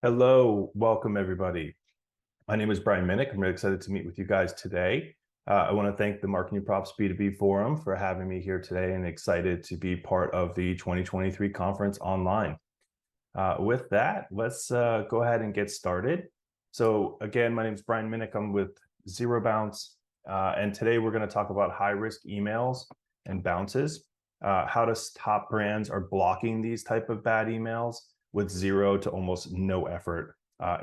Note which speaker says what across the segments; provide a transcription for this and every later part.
Speaker 1: Hello, welcome everybody. My name is Brian Minnick. I'm really excited to meet with you guys today. I want to thank the MarketingProfs B2B Forum for having me here today and excited to be part of the 2023 conference online. With that, let's go ahead and get started. So again, my name is Brian Minnick. I'm with Zero Bounce. And today we're going to talk about high-risk emails and bounces, how top brands are blocking these type of bad emails with zero to almost no effort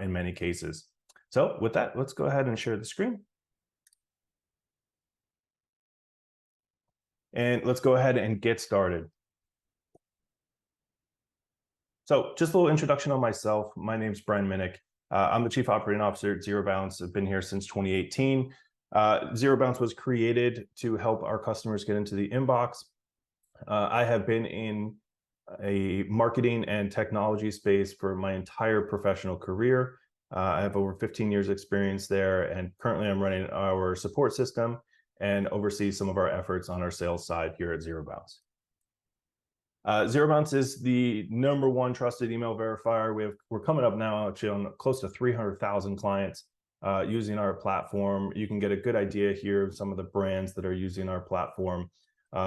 Speaker 1: in many cases. So with that, let's go ahead and share the screen. And let's go ahead and get started. So just a little introduction on myself. My name is Brian Minnick. I'm the Chief Operating Officer at Zero Bounce. I've been here since 2018. Zero Bounce was created to help our customers get into the inbox. I have been in a marketing and technology space for my entire professional career. I have over 15 years experience there, and currently I'm running our support system and oversee some of our efforts on our sales side here at Zero Bounce. Zero Bounce is the #1 trusted email verifier. We're coming up now actually on close to 300,000 clients using our platform. You can get a good idea here of some of the brands that are using our platform.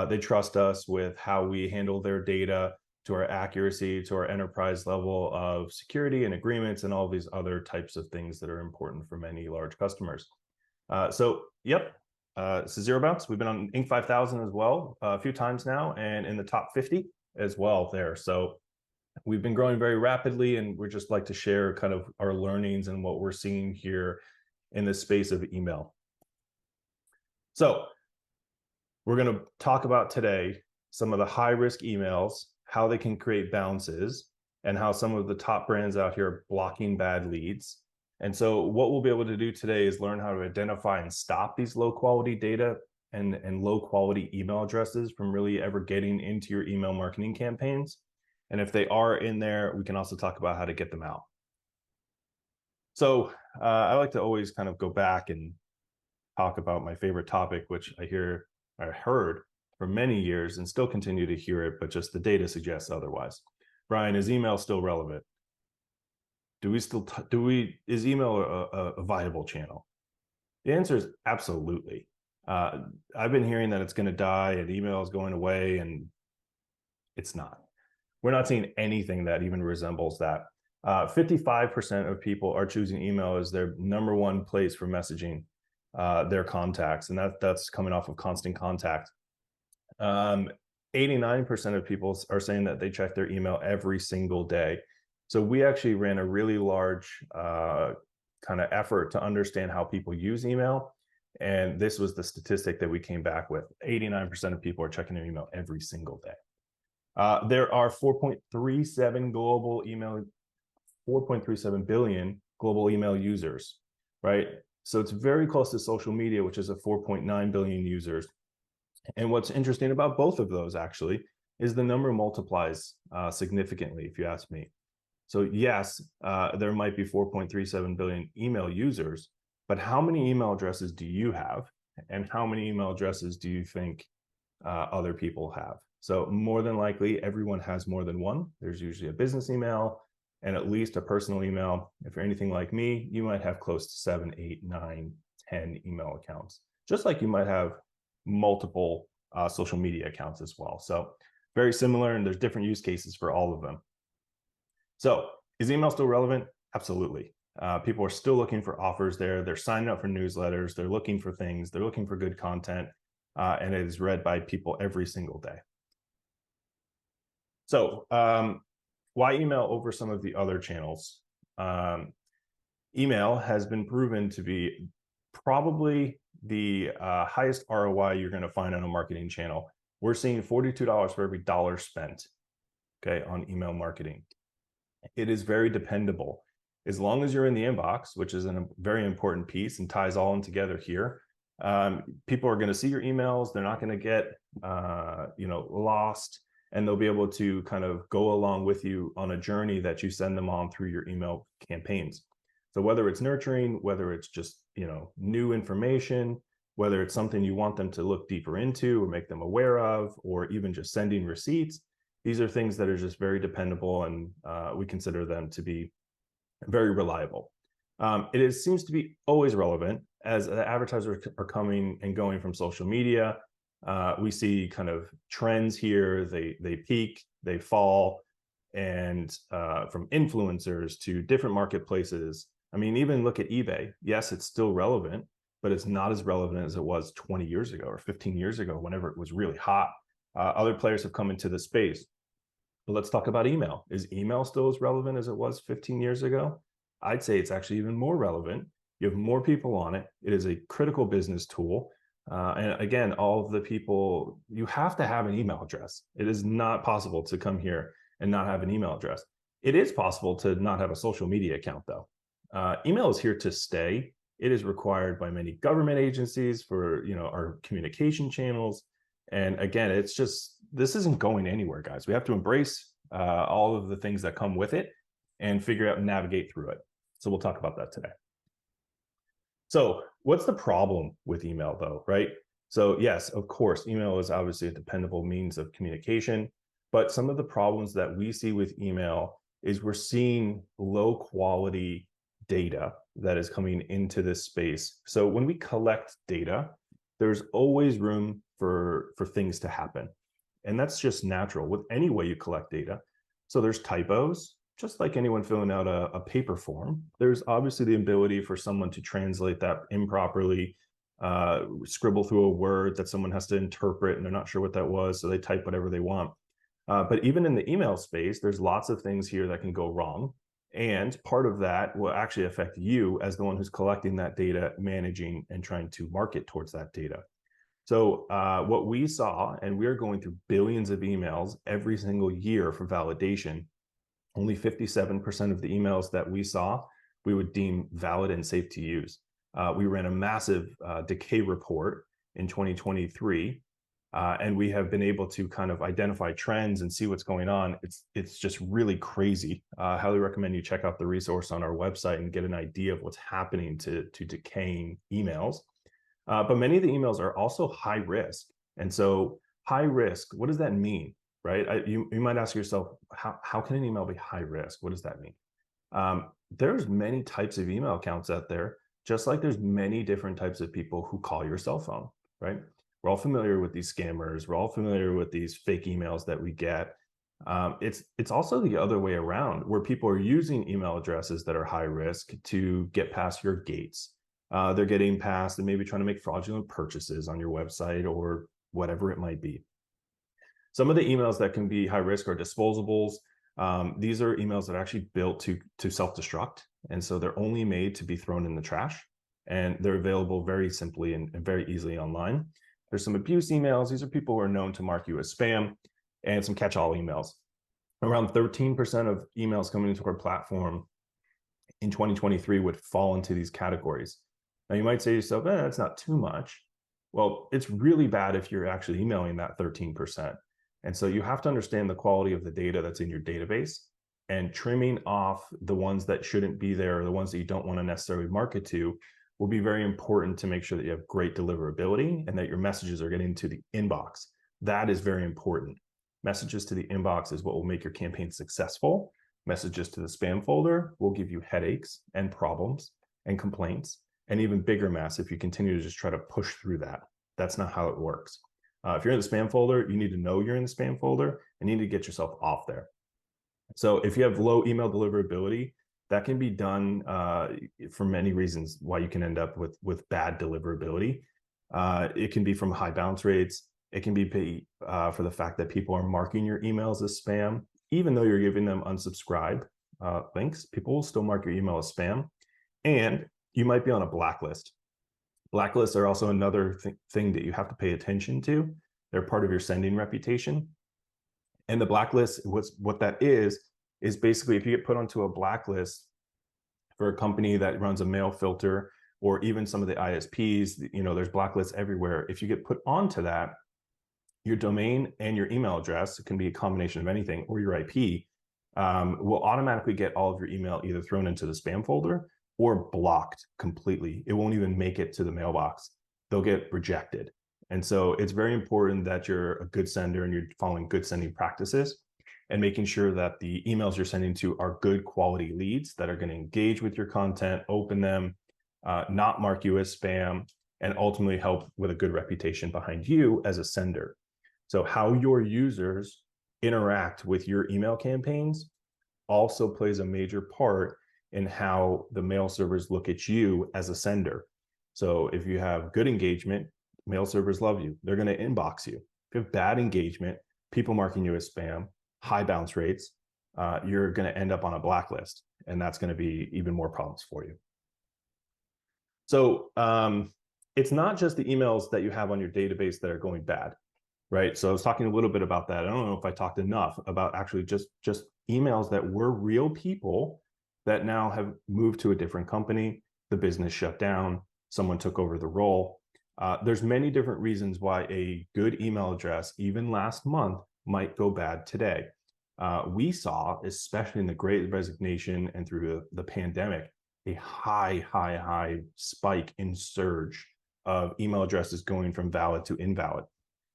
Speaker 1: They trust us with how we handle their data, to our accuracy, to our enterprise level of security and agreements, and all these other types of things that are important for many large customers. So Zero Bounce. We've been on Inc. 5000 as well a few times now, and in the top 50 as well there. So we've been growing very rapidly, and we'd just like to share kind of our learnings and what we're seeing here in the space of email. So we're going to talk about today some of the high-risk emails, how they can create bounces, and how some of the top brands out here are blocking bad leads. And so what we'll be able to do today is learn how to identify and stop these low-quality data and low-quality email addresses from really ever getting into your email marketing campaigns. And if they are in there, we can also talk about how to get them out. So I like to always kind of go back and talk about my favorite topic, which I heard for many years and still continue to hear it, but just the data suggests otherwise. Brian, is email still relevant? Is email a viable channel? The answer is absolutely. I've been hearing that it's going to die and email is going away, and it's not. We're not seeing anything that even resembles that. 55% of people are choosing email as their #1 place for messaging their contacts, and that's coming off of Constant Contact. 89% of people are saying that they check their email every single day. So we actually ran a really large kind of effort to understand how people use email. And this was the statistic that we came back with. 89% of people are checking their email every single day. There are 4.37 billion global email users, right? So it's very close to social media, which is a 4.9 billion users. And what's interesting about both of those actually is the number multiplies significantly, if you ask me. So yes, there might be 4.37 billion email users, but how many email addresses do you have? And how many email addresses do you think other people have? So more than likely, everyone has more than one. There's usually a business email and at least a personal email. If you're anything like me, you might have close to 7, 8, 9, 10 email accounts, just like you might have multiple social media accounts as well. So very similar, and there's different use cases for all of them. So is email still relevant? Absolutely. People are still looking for offers there. They're signing up for newsletters. They're looking for things. They're looking for good content, and it is read by people every single day. So why email over some of the other channels? Email has been proven to be probably the highest ROI you're going to find on a marketing channel. We're seeing $42 for every dollar spent, okay, on email marketing. It is very dependable. As long as you're in the inbox, which is a very important piece and ties all in together here, people are going to see your emails. They're not going to get lost, and they'll be able to kind of go along with you on a journey that you send them on through your email campaigns. So whether it's nurturing, whether it's just new information, whether it's something you want them to look deeper into or make them aware of, or even just sending receipts, these are things that are just very dependable, and we consider them to be very reliable. Seems to be always relevant as the advertisers are coming and going from social media. We see kind of trends here. They peak, they fall, and from influencers to different marketplaces. I mean, even look at eBay. Yes, it's still relevant, but it's not as relevant as it was 20 years ago or 15 years ago, whenever it was really hot. Other players have come into the space. But let's talk about email. Is email still as relevant as it was 15 years ago? I'd say it's actually even more relevant. You have more people on it. It is a critical business tool. And again, all of the people, you have to have an email address. It is not possible to come here and not have an email address. It is possible to not have a social media account, though. Email is here to stay. It is required by many government agencies for our communication channels. And again, it's just, this isn't going anywhere, guys. We have to embrace all of the things that come with it and figure out and navigate through it. So we'll talk about that today. So what's the problem with email, though, right? So yes, of course, email is obviously a dependable means of communication, but some of the problems that we see with email is we're seeing low quality data that is coming into this space. So when we collect data, there's always room for things to happen. And that's just natural with any way you collect data. So there's typos, just like anyone filling out a paper form. There's obviously the ability for someone to translate that improperly, scribble through a word that someone has to interpret and they're not sure what that was, so they type whatever they want. But even in the email space, there's lots of things here that can go wrong. And part of that will actually affect you as the one who's collecting that data, managing and trying to market towards that data. So what we saw, and we're going through billions of emails every single year for validation, only 57% of the emails that we saw, we would deem valid and safe to use. We ran a massive decay report in 2023, and we have been able to kind of identify trends and see what's going on. It's just really crazy. I highly recommend you check out the resource on our website and get an idea of what's happening to decaying emails. But many of the emails are also high risk. And so high risk, what does that mean, right? You might ask yourself, how can an email be high risk? What does that mean? There's many types of email accounts out there, just like there's many different types of people who call your cell phone, right? We're all familiar with these scammers. We're all familiar with these fake emails that we get. It's also the other way around, where people are using email addresses that are high risk to get past your gates. They're getting past and maybe trying to make fraudulent purchases on your website or whatever it might be. Some of the emails that can be high risk are disposables. These are emails that are actually built to self-destruct. And so they're only made to be thrown in the trash. And they're available very simply and very easily online. There's some abuse emails. These are people who are known to mark you as spam, and some catch-all emails. Around 13% of emails coming into our platform in 2023 would fall into these categories. Now, you might say to yourself, that's not too much. Well, it's really bad if you're actually emailing that 13%. And so you have to understand the quality of the data that's in your database, and trimming off the ones that shouldn't be there or the ones that you don't want to necessarily market to will be very important to make sure that you have great deliverability and that your messages are getting to the inbox. That is very important. Messages to the inbox is what will make your campaign successful. Messages to the spam folder will give you headaches and problems and complaints, and even bigger mess if you continue to just try to push through that. That's not how it works. If you're in the spam folder, you need to know you're in the spam folder and you need to get yourself off there. So if you have low email deliverability, that can be done for many reasons why you can end up with bad deliverability. It can be from high bounce rates. It can be for the fact that people are marking your emails as spam. Even though you're giving them unsubscribe links, people will still mark your email as spam. And you might be on a blacklist. Blacklists are also another thing that you have to pay attention to. They're part of your sending reputation. And the blacklist, what that is basically if you get put onto a blacklist for a company that runs a mail filter, or even some of the ISPs, there's blacklists everywhere. If you get put onto that, your domain and your email address, it can be a combination of anything, or your IP, will automatically get all of your email either thrown into the spam folder or blocked completely. It won't even make it to the mailbox. They'll get rejected. And so it's very important that you're a good sender and you're following good sending practices. and making sure that the emails you're sending to are good quality leads that are going to engage with your content, open them, not mark you as spam, and ultimately help with a good reputation behind you as a sender. So how your users interact with your email campaigns also plays a major part in how the mail servers look at you as a sender. So if you have good engagement, mail servers love you. They're going to inbox you. If you have bad engagement, people marking you as spam, high bounce rates, you're going to end up on a blacklist, and that's going to be even more problems for you. So it's not just the emails that you have on your database that are going bad, right? So I was talking a little bit about that. I don't know if I talked enough about actually just emails that were real people that now have moved to a different company, the business shut down, someone took over the role. There's many different reasons why a good email address, even last month, might go bad today. We saw, especially in the Great Resignation and through the pandemic, a high spike in surge of email addresses going from valid to invalid.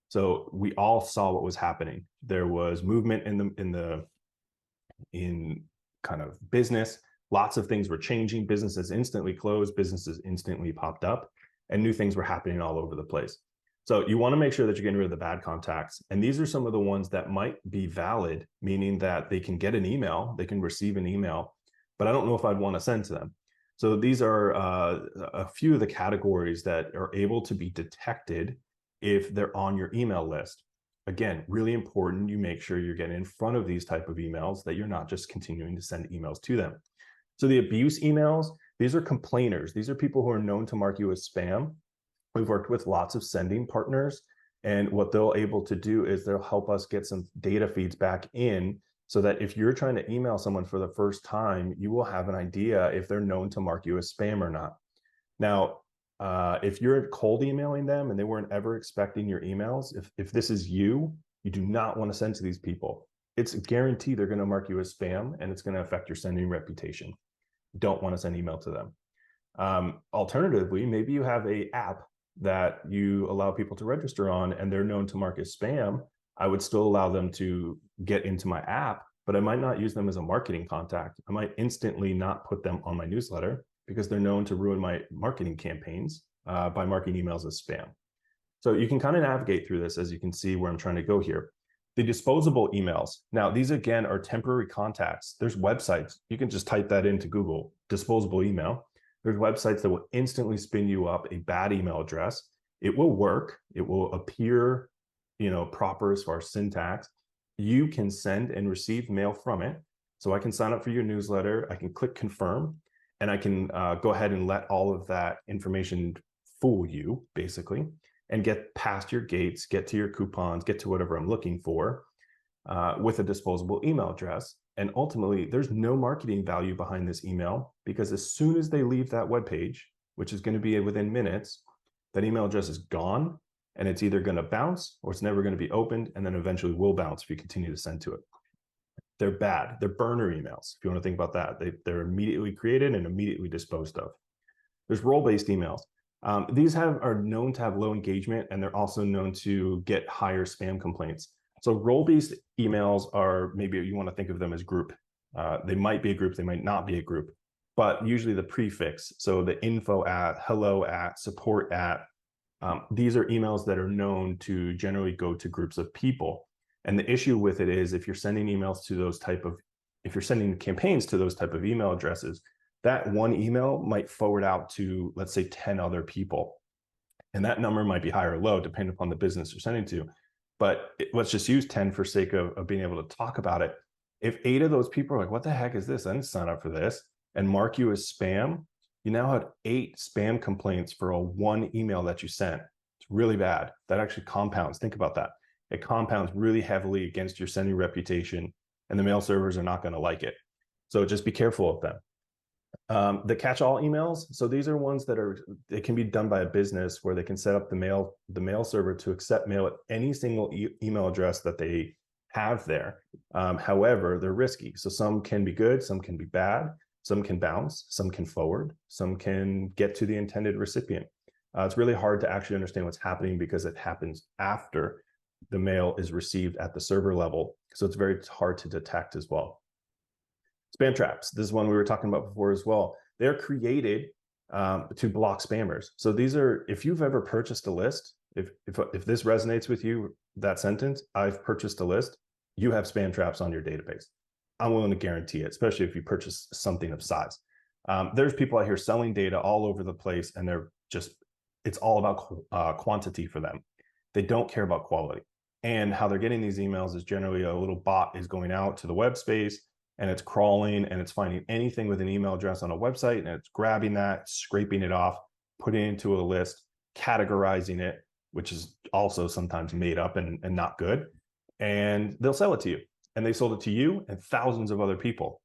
Speaker 1: So we all saw what was happening. There was movement in kind of business. Lots of things were changing. Businesses instantly closed, businesses instantly popped up, and new things were happening all over the place. So you want to make sure that you're getting rid of the bad contacts. And these are some of the ones that might be valid, meaning that they can get an email, they can receive an email, but I don't know if I'd want to send to them. So these are a few of the categories that are able to be detected if they're on your email list. Again, really important, you make sure you're getting in front of these type of emails, that you're not just continuing to send emails to them. So the abuse emails, these are complainers. These are people who are known to mark you as spam. We've worked with lots of sending partners, and what they'll able to do is they'll help us get some data feeds back in, so that if you're trying to email someone for the first time, you will have an idea if they're known to mark you as spam or not. Now, if you're cold emailing them and they weren't ever expecting your emails, if this is you, you do not want to send to these people. It's guaranteed they're going to mark you as spam, and it's going to affect your sending reputation. You don't want to send email to them. Alternatively, maybe you have an app that you allow people to register on and they're known to mark as spam. I would still allow them to get into my app, but I might not use them as a marketing contact. I might instantly not put them on my newsletter because they're known to ruin my marketing campaigns by marking emails as spam. So you can kind of navigate through this, as you can see where I'm trying to go here. The disposable emails. Now, these again are temporary contacts. There's websites. You can just type that into Google, disposable email. There's websites that will instantly spin you up a bad email address. It will work. It will appear, proper as far as syntax. You can send and receive mail from it. So I can sign up for your newsletter. I can click confirm, and I can go ahead and let all of that information fool you, basically, and get past your gates, get to your coupons, get to whatever I'm looking for with a disposable email address. And ultimately, there's no marketing value behind this email, because as soon as they leave that web page, which is going to be within minutes, that email address is gone, and it's either going to bounce or it's never going to be opened, and then eventually will bounce if you continue to send to it. They're bad. They're burner emails. If you want to think about that, they're immediately created and immediately disposed of. There's role-based emails. These are known to have low engagement, and they're also known to get higher spam complaints. So role-based emails are, maybe you want to think of them as group. They might be a group, they might not be a group, but usually the prefix, so the info at, hello at, support at, these are emails that are known to generally go to groups of people. And the issue with it is, if you're sending emails to those if you're sending campaigns to those type of email addresses, that one email might forward out to, let's say, 10 other people. And that number might be high or low, depending upon the business you're sending to. But let's just use 10 for sake of being able to talk about it. If 8 of those people are like, what the heck is this? I didn't sign up for this, and mark you as spam, you now have 8 spam complaints for one email that you sent. It's really bad. That actually compounds. Think about that. It compounds really heavily against your sending reputation, and the mail servers are not going to like it. So just be careful of them. The catch-all emails. So these are ones that they can be done by a business, where they can set up the mail server to accept mail at any single email address that they have there. However, they're risky. So some can be good, some can be bad, some can bounce, some can forward, some can get to the intended recipient. It's really hard to actually understand what's happening because it happens after the mail is received at the server level. So it's very hard to detect as well. Spam traps. This is one we were talking about before as well. They're created to block spammers. So these are, if you've ever purchased a list, if this resonates with you, that sentence, I've purchased a list, you have spam traps on your database. I'm willing to guarantee it, especially if you purchase something of size. There's people out here selling data all over the place, and they're just, it's all about quantity for them. They don't care about quality. And how they're getting these emails is generally a little bot is going out to the web space, and it's crawling and it's finding anything with an email address on a website, and it's grabbing that, scraping it off, putting it into a list, categorizing it, which is also sometimes made up and not good. And they'll sell it to you. And they sold it to you and thousands of other people.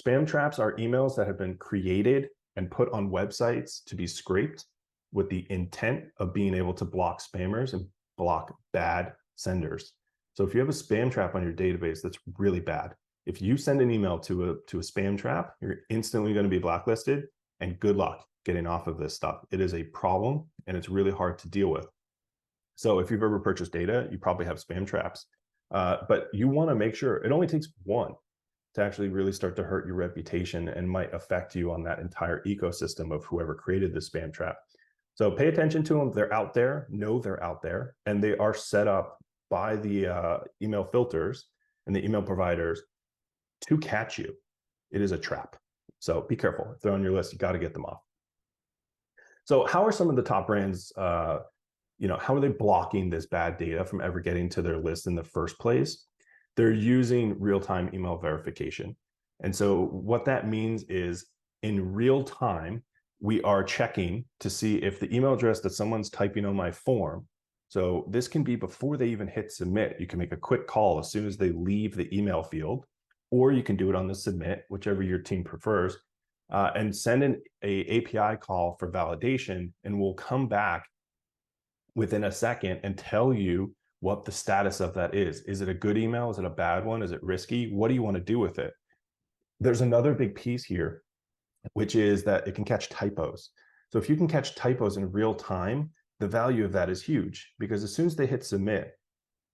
Speaker 1: Spam traps are emails that have been created and put on websites to be scraped with the intent of being able to block spammers and block bad senders. So if you have a spam trap on your database, that's really bad. If you send an email to a spam trap, you're instantly going to be blacklisted, and good luck getting off of this stuff. It is a problem, and it's really hard to deal with. So if you've ever purchased data, you probably have spam traps. But you want to make sure, it only takes one to actually really start to hurt your reputation and might affect you on that entire ecosystem of whoever created the spam trap. So pay attention to them. They're out there, know they're out there, and they are set up by the email filters and the email providers to catch you. It is a trap. So be careful. If they're on your list, you got to get them off. So how are some of the top brands, how are they blocking this bad data from ever getting to their list in the first place? They're using real-time email verification. And so what that means is in real time, we are checking to see if the email address that someone's typing on my form, so this can be before they even hit submit. You can make a quick call as soon as they leave the email field, or you can do it on the submit, whichever your team prefers, and send an API call for validation, and we'll come back within a second and tell you what the status of that is. Is it a good email? Is it a bad one? Is it risky? What do you want to do with it? There's another big piece here, which is that it can catch typos. So if you can catch typos in real time, the value of that is huge, because as soon as they hit submit,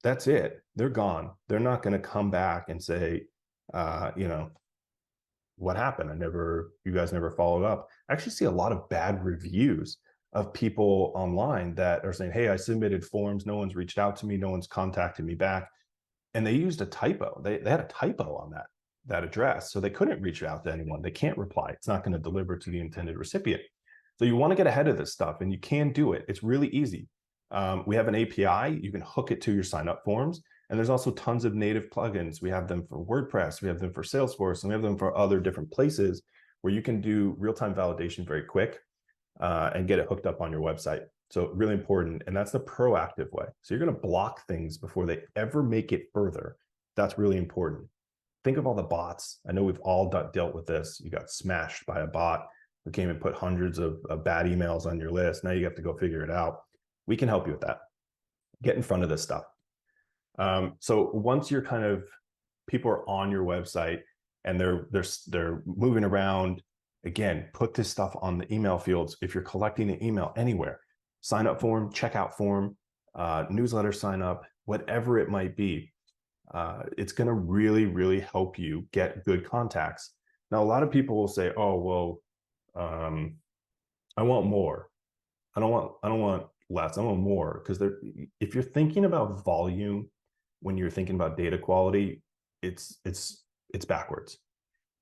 Speaker 1: that's it. They're gone. They're not going to come back and say, what happened? You guys never followed up. I actually see a lot of bad reviews of people online that are saying, hey, I submitted forms, no one's reached out to me, no one's contacted me back. And they used a typo. They had a typo on that address. So they couldn't reach out to anyone. They can't reply. It's not going to deliver to the intended recipient. So you want to get ahead of this stuff, and you can do it. It's really easy. We have an API. You can hook it to your sign up forms. And there's also tons of native plugins. We have them for WordPress. We have them for Salesforce, and we have them for other different places where you can do real-time validation very quick and get it hooked up on your website. So really important. And that's the proactive way. So you're going to block things before they ever make it further. That's really important. Think of all the bots. I know we've all dealt with this. You got smashed by a bot who came and put hundreds of bad emails on your list. Now you have to go figure it out. We can help you with that. Get in front of this stuff. So once you're people are on your website and they're moving around, again, put this stuff on the email fields. If you're collecting an email anywhere, sign up form, checkout form, newsletter sign up, whatever it might be, it's going to really, really help you get good contacts. Now, a lot of people will say, oh, well, I want more. I don't want less. I want more. Because if you're thinking about volume when you're thinking about data quality, it's backwards.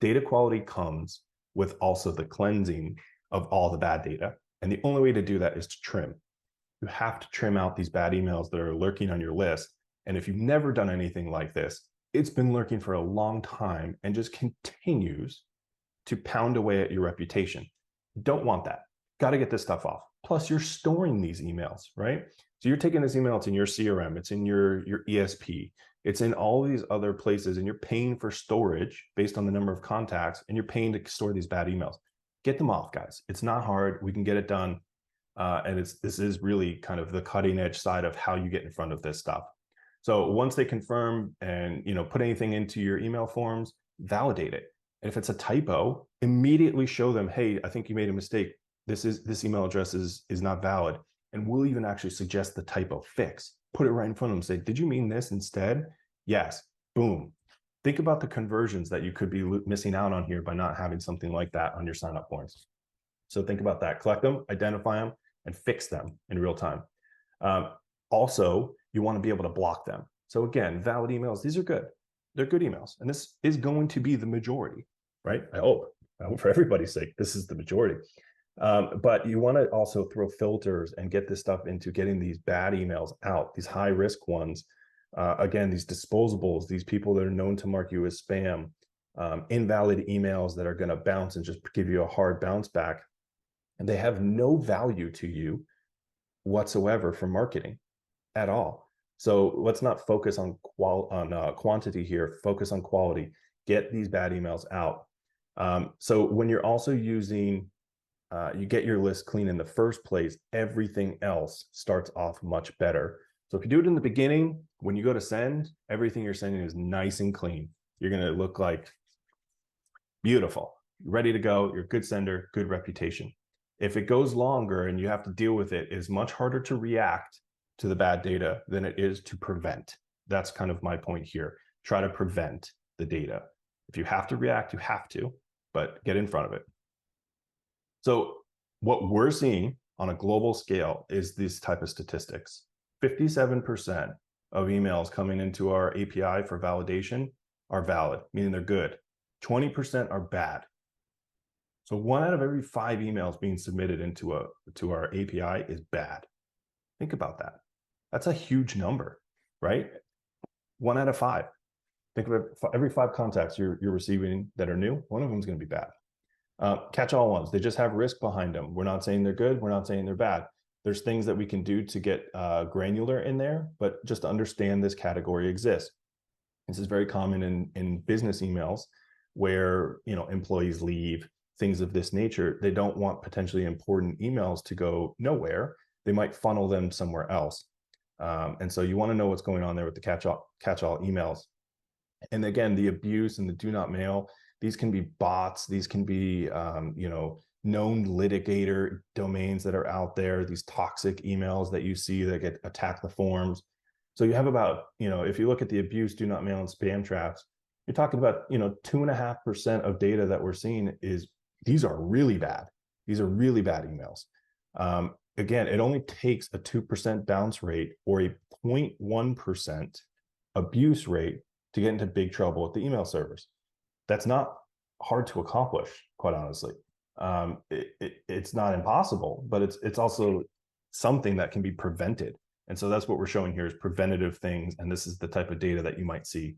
Speaker 1: Data quality comes with also the cleansing of all the bad data. And the only way to do that is to trim. You have to trim out these bad emails that are lurking on your list. And if you've never done anything like this, it's been lurking for a long time and just continues to pound away at your reputation. You don't want that. Got to get this stuff off. Plus, you're storing these emails, right? So you're taking this email, it's in your CRM, it's in your ESP, it's in all these other places, and you're paying for storage based on the number of contacts, and you're paying to store these bad emails. Get them off, guys. It's not hard. We can get it done. And this is really kind of the cutting edge side of how you get in front of this stuff. So once they confirm and put anything into your email forms, validate it. And if it's a typo, immediately show them, hey, I think you made a mistake. This email address is not valid. And we'll even actually suggest the typo fix. put it right in front of them, say, did you mean this instead? Yes. Boom. Think about the conversions that you could be missing out on here by not having something like that on your sign-up forms. So think about that. Collect them, identify them, and fix them in real time. Also, you want to be able to block them. So again, valid emails, these are good. They're good emails. And this is going to be the majority, right? I hope for everybody's sake, this is the majority. But you want to also throw filters and get this stuff into getting these bad emails out, these high risk ones. Again, these disposables, these people that are known to mark you as spam, invalid emails that are going to bounce and just give you a hard bounce back. And they have no value to you whatsoever for marketing at all. So let's not focus on quantity here, focus on quality, get these bad emails out. So when you're also using, you get your list clean in the first place, everything else starts off much better. So if you do it in the beginning, when you go to send, everything you're sending is nice and clean. You're going to look like beautiful, ready to go. You're a good sender, good reputation. If it goes longer and you have to deal with it, it's much harder to react to the bad data than it is to prevent. That's kind of my point here. Try to prevent the data. If you have to react, you have to, but get in front of it. So what we're seeing on a global scale is this type of statistics. 57% of emails coming into our API for validation are valid, meaning they're good. 20% are bad. So 1 out of every 5 emails being submitted into our API is bad. Think about that. That's a huge number, right? 1 out of 5. Think of it, every 5 contacts you're receiving that are new, 1 of them is going to be bad. Catch-all ones, they just have risk behind them. We're not saying they're good. We're not saying they're bad. There's things that we can do to get granular in there, but just to understand this category exists. This is very common in business emails where, you know, employees leave, things of this nature. They don't want potentially important emails to go nowhere. They might funnel them somewhere else. And so you want to know what's going on there with the catch-all emails. And again, the abuse and the do not mail, these can be bots. These can be, you know, known litigator domains that are out there, these toxic emails that you see that get attack the forms. So you have about, you know, if you look at the abuse, do not mail, and spam traps, you're talking about, you know, 2.5% of data that we're seeing is, these are really bad. These are really bad emails. Again, it only takes a 2% bounce rate or a 0.1% abuse rate to get into big trouble with the email servers. That's not hard to accomplish, quite honestly. It's not impossible, but it's also something that can be prevented. And so that's what we're showing here is preventative things. And this is the type of data that you might see.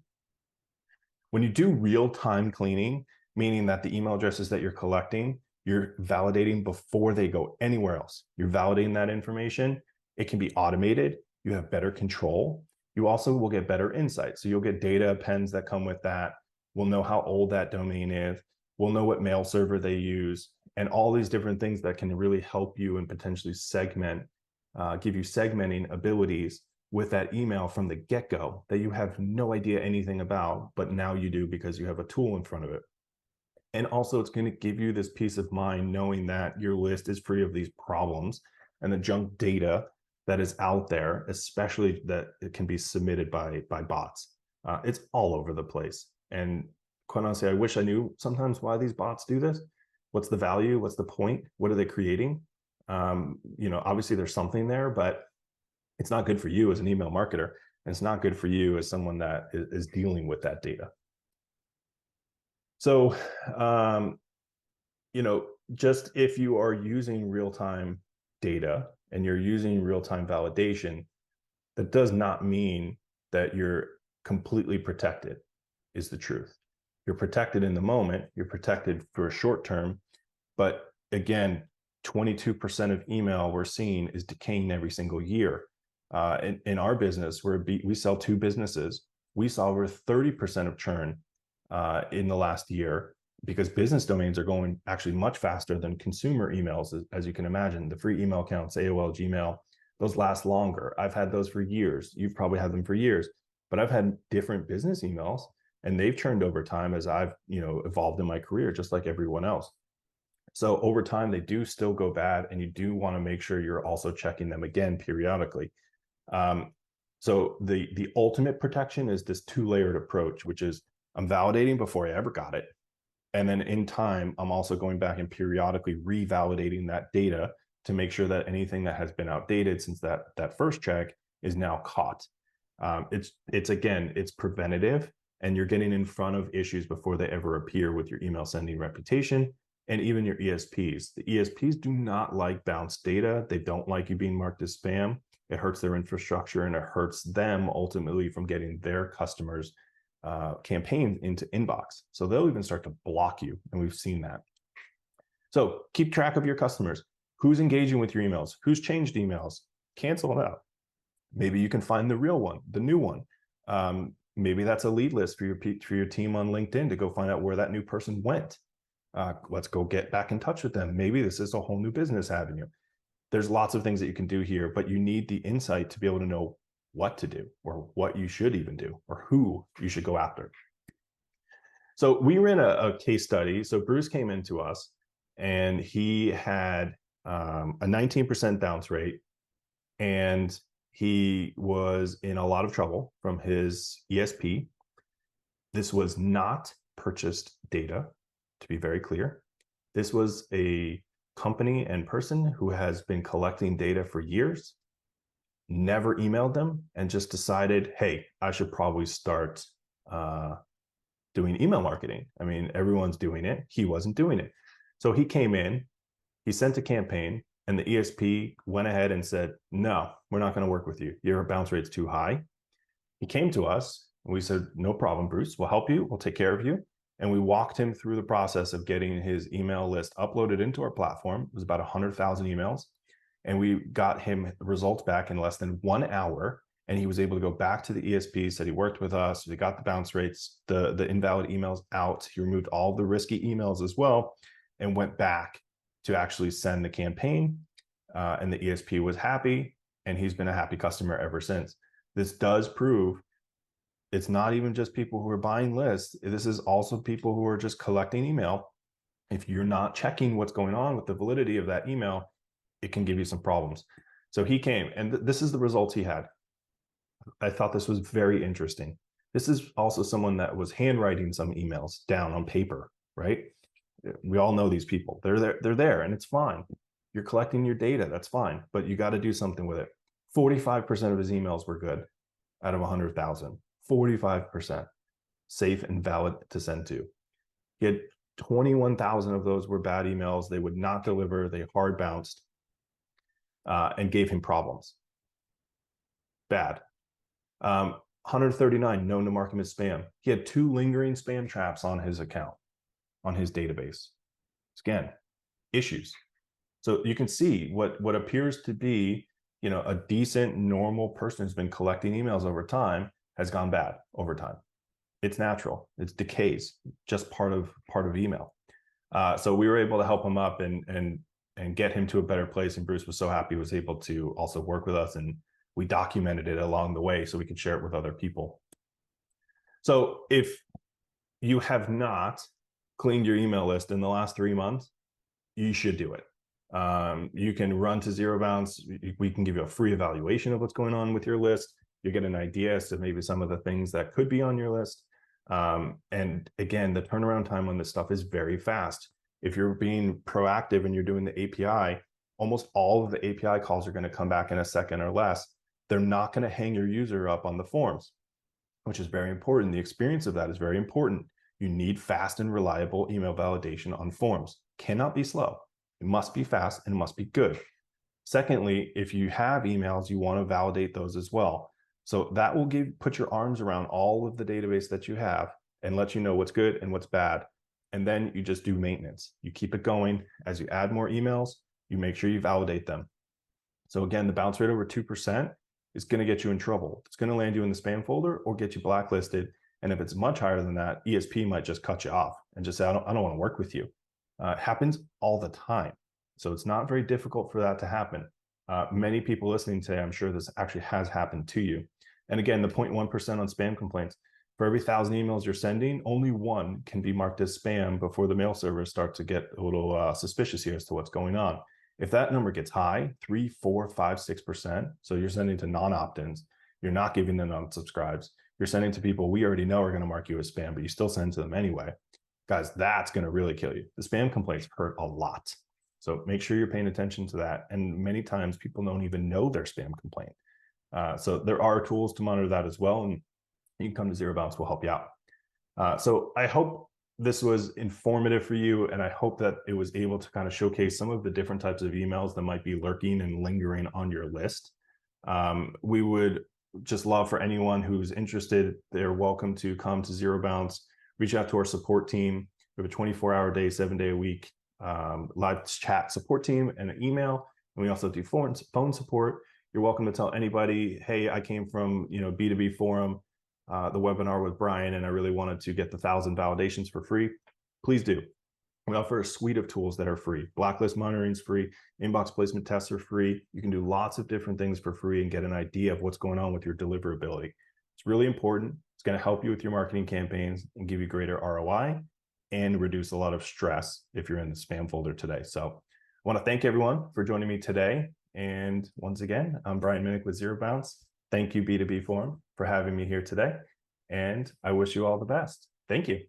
Speaker 1: When you do real-time cleaning, meaning that the email addresses that you're collecting, you're validating before they go anywhere else. You're validating that information. It can be automated. You have better control. You also will get better insights. So you'll get data appends that come with that. We'll know how old that domain is. We'll know what mail server they use, and all these different things that can really help you and potentially segment, give you segmenting abilities with that email from the get-go that you have no idea anything about, but now you do because you have a tool in front of it. And also it's going to give you this peace of mind knowing that your list is free of these problems and the junk data that is out there, especially that it can be submitted by bots. It's all over the place. And quite honestly, I wish I knew sometimes why these bots do this. What's the value? What's the point? What are they creating? You know, obviously there's something there, but it's not good for you as an email marketer. And it's not good for you as someone that is dealing with that data. So, you know, just if you are using real-time data and you're using real-time validation, that does not mean that you're completely protected, is the truth. You're protected in the moment, you're protected for a short term, but again, 22% of email we're seeing is decaying every single year. In our business, we sell to businesses. We saw over 30% of churn in the last year because business domains are going actually much faster than consumer emails, as you can imagine. The free email accounts, AOL, Gmail, those last longer. I've had those for years. You've probably had them for years, but I've had different business emails and they've churned over time as I've, you know, evolved in my career, just like everyone else. So over time, they do still go bad, and you do want to make sure you're also checking them again periodically. So the ultimate protection is this two-layered approach, which is I'm validating before I ever got it. And then in time, I'm also going back and periodically revalidating that data to make sure that anything that has been outdated since that first check is now caught. It's preventative, and you're getting in front of issues before they ever appear with your email sending reputation and even your ESPs. The ESPs do not like bounced data. They don't like you being marked as spam. It hurts their infrastructure, and it hurts them ultimately from getting their customers' campaigns into inbox. So they'll even start to block you, and we've seen that. So keep track of your customers. Who's engaging with your emails? Who's changed emails? Cancel it out. Maybe you can find the real one, the new one. Maybe that's a lead list for your team on LinkedIn to go find out where that new person went. Let's go get back in touch with them. Maybe this is a whole new business avenue. There's lots of things that you can do here, but you need the insight to be able to know what to do or what you should even do or who you should go after. So we ran a case study. So Bruce came into us and he had a 19% bounce rate, and he was in a lot of trouble from his ESP. This was not purchased data, to be very clear. This was a company and person who has been collecting data for years, never emailed them, and just decided, hey, I should probably start doing email marketing. I mean, everyone's doing it. He wasn't doing it. So he came in, he sent a campaign, and the ESP went ahead and said, no, we're not going to work with you. Your bounce rate's too high. He came to us and we said, no problem, Bruce, we'll help you. We'll take care of you. And we walked him through the process of getting his email list uploaded into our platform. It was about 100,000 emails. And we got him results back in less than 1 hour. And he was able to go back to the ESP, said he worked with us. We got the bounce rates, the invalid emails out. He removed all the risky emails as well and went back to actually send the campaign. And the ESP was happy, and he's been a happy customer ever since. This does prove it's not even just people who are buying lists. This is also people who are just collecting email. If you're not checking what's going on with the validity of that email, it can give you some problems. So he came, and this is the results he had. I thought this was very interesting. This is also someone that was handwriting some emails down on paper, right? We all know these people. They're there, and it's fine. You're collecting your data, that's fine, but you got to do something with it. 45% of his emails were good out of 100,000. 45% safe and valid to send to. He had 21,000 of those were bad emails. They would not deliver. They hard bounced and gave him problems. Bad. 139 known to mark him as spam. He had 2 lingering spam traps on his account, on his database. Again, issues. So you can see what appears to be, a decent, normal person who's been collecting emails over time has gone bad over time. It's natural. It's decays, just part of email. So we were able to help him up and get him to a better place. And Bruce was so happy he was able to also work with us, and we documented it along the way so we could share it with other people. So if you have not cleaned your email list in the last 3 months, you should do it. You can run to Zero Bounce. We can give you a free evaluation of what's going on with your list. You get an idea as to maybe some of the things that could be on your list. And again, the turnaround time on this stuff is very fast. If you're being proactive and you're doing the API, almost all of the API calls are going to come back in a second or less. They're not going to hang your user up on the forms, which is very important. The experience of that is very important. You need fast and reliable email validation on forms. Cannot be slow. It must be fast and it must be good. Secondly, if you have emails, you want to validate those as well. So that will put your arms around all of the database that you have and let you know what's good and what's bad. And then you just do maintenance. You keep it going. As you add more emails, you make sure you validate them. So again, the bounce rate over 2% is going to get you in trouble. It's going to land you in the spam folder or get you blacklisted. And if it's much higher than that, ESP might just cut you off and just say, I don't want to work with you. It happens all the time. So it's not very difficult for that to happen. Many people listening today, I'm sure this actually has happened to you. And again, the 0.1% on spam complaints, for every 1,000 emails you're sending, only 1 can be marked as spam before the mail servers start to get a little suspicious here as to what's going on. If that number gets high, 3, 4, 5, 6%, so you're sending to non-opt-ins, You're not giving them unsubscribes. You're sending to people we already know are going to mark you as spam, but you still send to them anyway. Guys, that's going to really kill you. The spam complaints hurt a lot. So make sure you're paying attention to that. And many times people don't even know their spam complaint. So there are tools to monitor that as well. And you can come to Zero Bounce, we'll help you out. So I hope this was informative for you. And I hope that it was able to kind of showcase some of the different types of emails that might be lurking and lingering on your list. We would just love for anyone who's interested, they're welcome to come to Zero Bounce, reach out to our support team. We have a 24-hour day, 7-day a week live chat support team and an email. And we also do phone support. You're welcome to tell anybody, hey, I came from B2B forum, the webinar with Brian, and I really wanted to get the 1,000 validations for free. Please do. We offer a suite of tools that are free. Blacklist monitoring is free. Inbox placement tests are free. You can do lots of different things for free and get an idea of what's going on with your deliverability. It's really important. It's going to help you with your marketing campaigns and give you greater ROI and reduce a lot of stress if you're in the spam folder today. So I want to thank everyone for joining me today. And once again, I'm Brian Minnick with Zero Bounce. Thank you, B2B Forum, for having me here today. And I wish you all the best. Thank you.